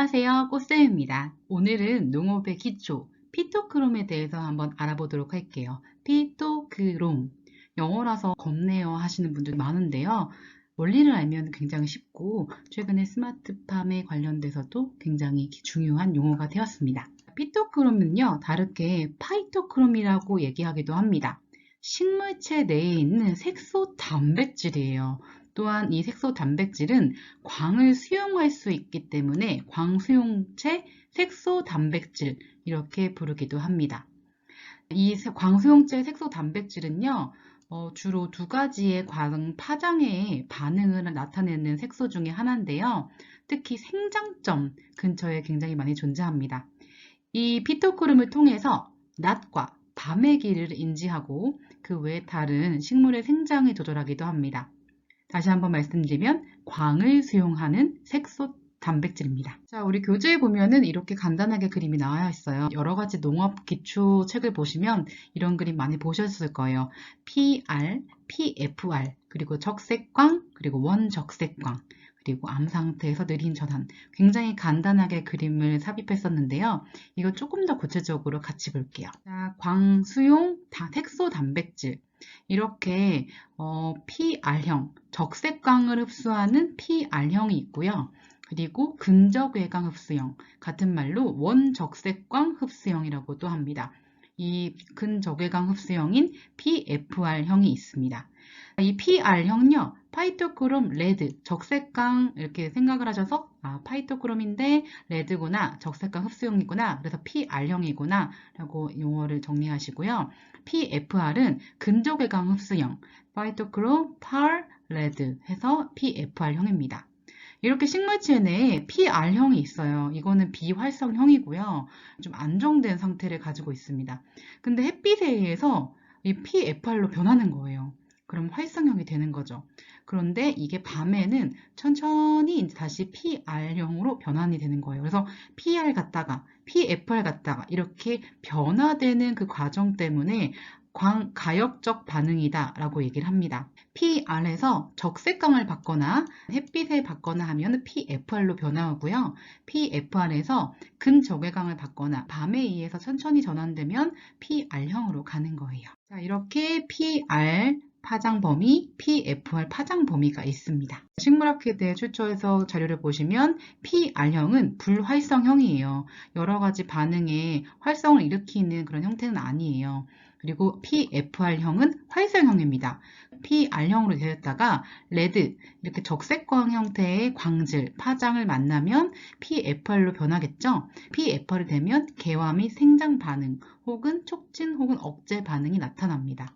안녕하세요. 꽃쌤입니다. 오늘은 농업의 기초, 피토크롬에 대해서 한번 알아보도록 할게요. 피토크롬, 영어라서 겁내요 하시는 분들 많은데요. 원리를 알면 굉장히 쉽고 최근에 스마트팜에 관련돼서도 굉장히 중요한 용어가 되었습니다. 피토크롬은요, 다르게 파이토크롬이라고 얘기하기도 합니다. 식물체 내에 있는 색소 단백질이에요. 또한 이 색소 단백질은 광을 수용할 수 있기 때문에 광수용체 색소 단백질 이렇게 부르기도 합니다. 이 광수용체 색소 단백질은요, 주로 두 가지의 광 파장의 반응을 나타내는 색소 중에 하나인데요. 특히 생장점 근처에 굉장히 많이 존재합니다. 이 피토크롬을 통해서 낮과 밤의 길이를 인지하고 그 외에 다른 식물의 생장을 조절하기도 합니다. 다시 한번 말씀드리면 광을 수용하는 색소 단백질입니다. 자, 우리 교재에 보면은 이렇게 간단하게 그림이 나와 있어요. 여러 가지 농업 기초 책을 보시면 이런 그림 많이 보셨을 거예요. PR, PFR, 그리고 적색광, 그리고 원적색광, 그리고 암 상태에서 느린 전환. 굉장히 간단하게 그림을 삽입했었는데요. 이거 조금 더 구체적으로 같이 볼게요. 자, 광수용 색소 단백질. 이렇게 PR형, 적색광을 흡수하는 PR형이 있고요. 그리고 근적외광 흡수형, 같은 말로 원적색광 흡수형이라고도 합니다. 이 근적외광 흡수형인 PFR형이 있습니다. 이 PR형은요, 파이토크롬 레드, 적색광 이렇게 생각을 하셔서 파이토크롬인데 레드구나, 적색광 흡수형이구나, 그래서 PR형이구나 라고 용어를 정리하시고요. PFR은 근적외광 흡수형, 파이토크롬, par, 레드 해서 PFR형입니다. 이렇게 식물체 내에 PR형이 있어요. 이거는 비활성형이고요. 좀 안정된 상태를 가지고 있습니다. 근데 햇빛에 의해서 이 PFR로 변하는 거예요. 그럼 활성형이 되는 거죠. 그런데 이게 밤에는 천천히 이제 다시 PR형으로 변환이 되는 거예요. 그래서 PR 갔다가 PFR 갔다가 이렇게 변화되는 그 과정 때문에 가역적 반응이다 라고 얘기를 합니다. PR에서 적색광을 받거나 햇빛에 받거나 하면 PFR로 변화하고요. PFR에서 근적외광을 받거나 밤에 의해서 천천히 전환되면 PR형으로 가는 거예요. 자, 이렇게 PR 파장 범위, PFR 파장 범위가 있습니다. 식물학회에 대해 출처에서 자료를 보시면 PR형은 불활성형이에요. 여러 가지 반응에 활성을 일으키는 그런 형태는 아니에요. 그리고 PFR형은 활성형입니다. PR형으로 되었다가 레드, 이렇게 적색광 형태의 광질, 파장을 만나면 PFR로 변하겠죠. PFR이 되면 개화 및 생장 반응, 혹은 촉진 혹은 억제 반응이 나타납니다.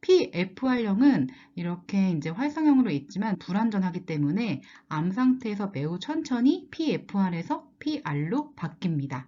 PFR형은 이렇게 이제 활성형으로 있지만 불완전하기 때문에 암 상태에서 매우 천천히 PFR에서 PR로 바뀝니다.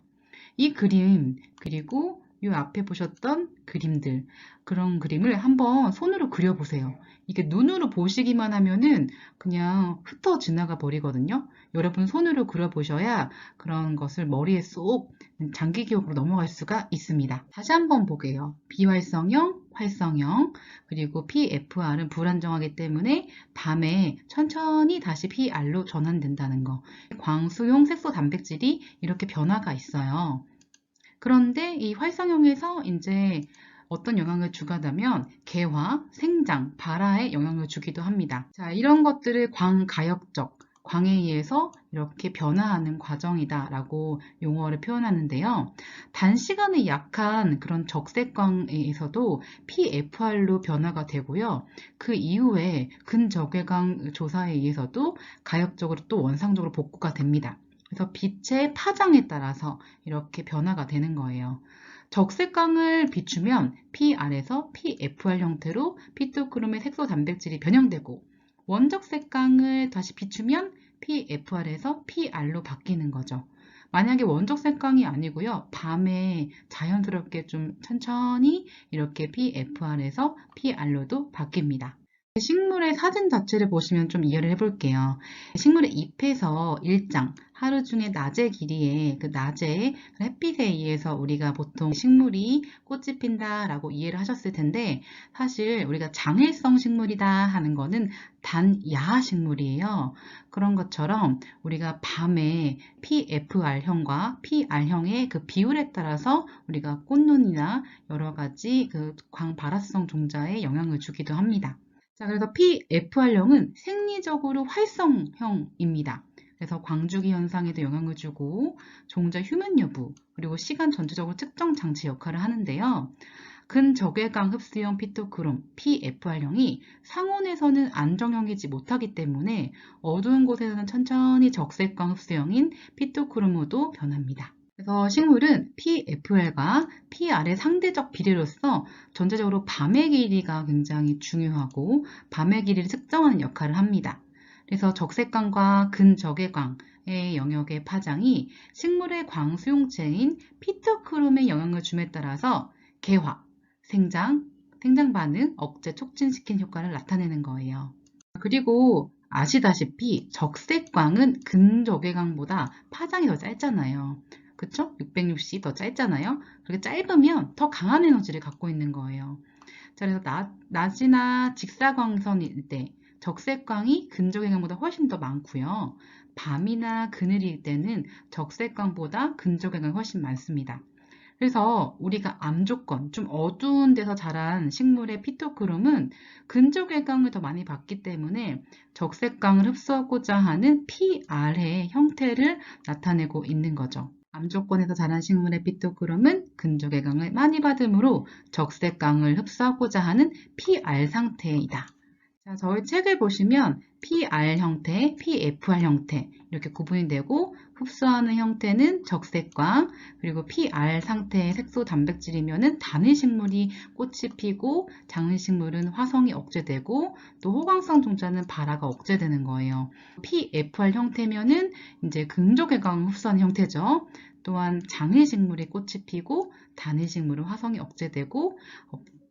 이 그림, 그리고 이 앞에 보셨던 그림들, 그런 그림을 한번 손으로 그려보세요. 이게 눈으로 보시기만 하면은 그냥 흩어 지나가 버리거든요. 여러분 손으로 그려보셔야 그런 것을 머리에 쏙 장기 기억으로 넘어갈 수가 있습니다. 다시 한번 보게요. 비활성형, 활성형, 그리고 PFR은 불안정하기 때문에 밤에 천천히 다시 PR로 전환된다는 거. 광수용 색소 단백질이 이렇게 변화가 있어요. 그런데 이 활성형에서 이제 어떤 영향을 주가다면 개화, 생장, 발화에 영향을 주기도 합니다. 자, 이런 것들을 광가역적, 광에 의해서 이렇게 변화하는 과정이다 라고 용어를 표현하는데요. 단시간에 약한 그런 적색광에서도 PFR로 변화가 되고요. 그 이후에 근적외광 조사에 의해서도 가역적으로 또 원상적으로 복구가 됩니다. 그래서 빛의 파장에 따라서 이렇게 변화가 되는 거예요. 적색광을 비추면 PR에서 PFR 형태로 피토크롬의 색소 단백질이 변형되고 원적색광을 다시 비추면 PFR에서 PR로 바뀌는 거죠. 만약에 원적색광이 아니고요. 밤에 자연스럽게 좀 천천히 이렇게 PFR에서 PR로도 바뀝니다. 식물의 사진 자체를 보시면 좀 이해를 해볼게요. 식물의 잎에서 일장, 하루 중에 낮의 길이에 그 낮의 햇빛에 의해서 우리가 보통 식물이 꽃이 핀다라고 이해를 하셨을 텐데 사실 우리가 장일성 식물이다 하는 거는 단야 식물이에요. 그런 것처럼 우리가 밤에 PFR형과 PR형의 그 비율에 따라서 우리가 꽃눈이나 여러 가지 그 광발화성 종자에 영향을 주기도 합니다. 자, 그래서 PFR형은 생리적으로 활성형입니다. 그래서 광주기 현상에도 영향을 주고 종자 휴면 여부 그리고 시간 전체적으로 측정 장치 역할을 하는데요. 근적외광 흡수형 피토크롬 PFR형이 상온에서는 안정형이지 못하기 때문에 어두운 곳에서는 천천히 적색광 흡수형인 피토크롬으로 변합니다. 그래서 식물은 PFL과 PR의 상대적 비례로서 전체적으로 밤의 길이가 굉장히 중요하고 밤의 길이를 측정하는 역할을 합니다. 그래서 적색광과 근적외광의 영역의 파장이 식물의 광 수용체인 피토크롬에 영향을 줌에 따라서 개화, 생장 반응, 억제, 촉진시킨 효과를 나타내는 거예요. 그리고 아시다시피 적색광은 근적외광보다 파장이 더 짧잖아요. 그쵸? 660 더 짧잖아요. 그렇게 짧으면 더 강한 에너지를 갖고 있는 거예요. 자, 그래서 낮이나 직사광선일 때 적색광이 근적외광보다 훨씬 더 많고요. 밤이나 그늘일 때는 적색광보다 근적외광이 훨씬 많습니다. 그래서 우리가 암조건, 좀 어두운 데서 자란 식물의 피토크롬은 근적외광을 더 많이 받기 때문에 적색광을 흡수하고자 하는 PR의 형태를 나타내고 있는 거죠. 암조건에서 자란 식물의 피토크롬은 근적외광을 많이 받으므로 적색광을 흡수하고자 하는 PR 상태이다. 자, 저희 책을 보시면 PR 형태, PFR 형태 이렇게 구분이 되고 흡수하는 형태는 적색광 그리고 PR 상태의 색소 단백질이면은 단일식물이 꽃이 피고 장일식물은 화성이 억제되고 또 호광성 종자는 발화가 억제되는 거예요. PFR 형태면은 이제 근적외광 흡수하는 형태죠. 또한 장일식물이 꽃이 피고 단일식물은 화성이 억제되고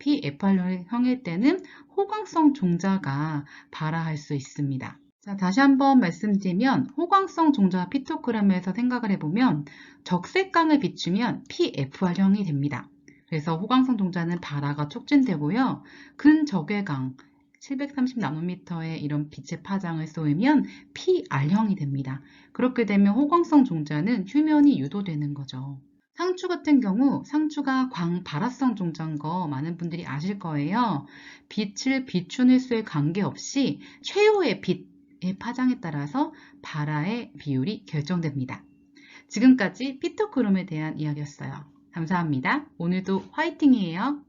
PFR형일 때는 호광성 종자가 발화할 수 있습니다. 자, 다시 한번 말씀드리면 호광성 종자 피토그램에서 생각을 해보면 적색광을 비추면 PFR형이 됩니다. 그래서 호광성 종자는 발화가 촉진되고요. 근적외광 730나노미터의 이런 빛의 파장을 쏘이면 PR형이 됩니다. 그렇게 되면 호광성 종자는 휴면이 유도되는 거죠. 상추 같은 경우 상추가 광발화성 종자인 거 많은 분들이 아실 거예요. 빛을 비추는 수에 관계없이 최후의 빛의 파장에 따라서 발화의 비율이 결정됩니다. 지금까지 피토크롬에 대한 이야기였어요. 감사합니다. 오늘도 화이팅이에요.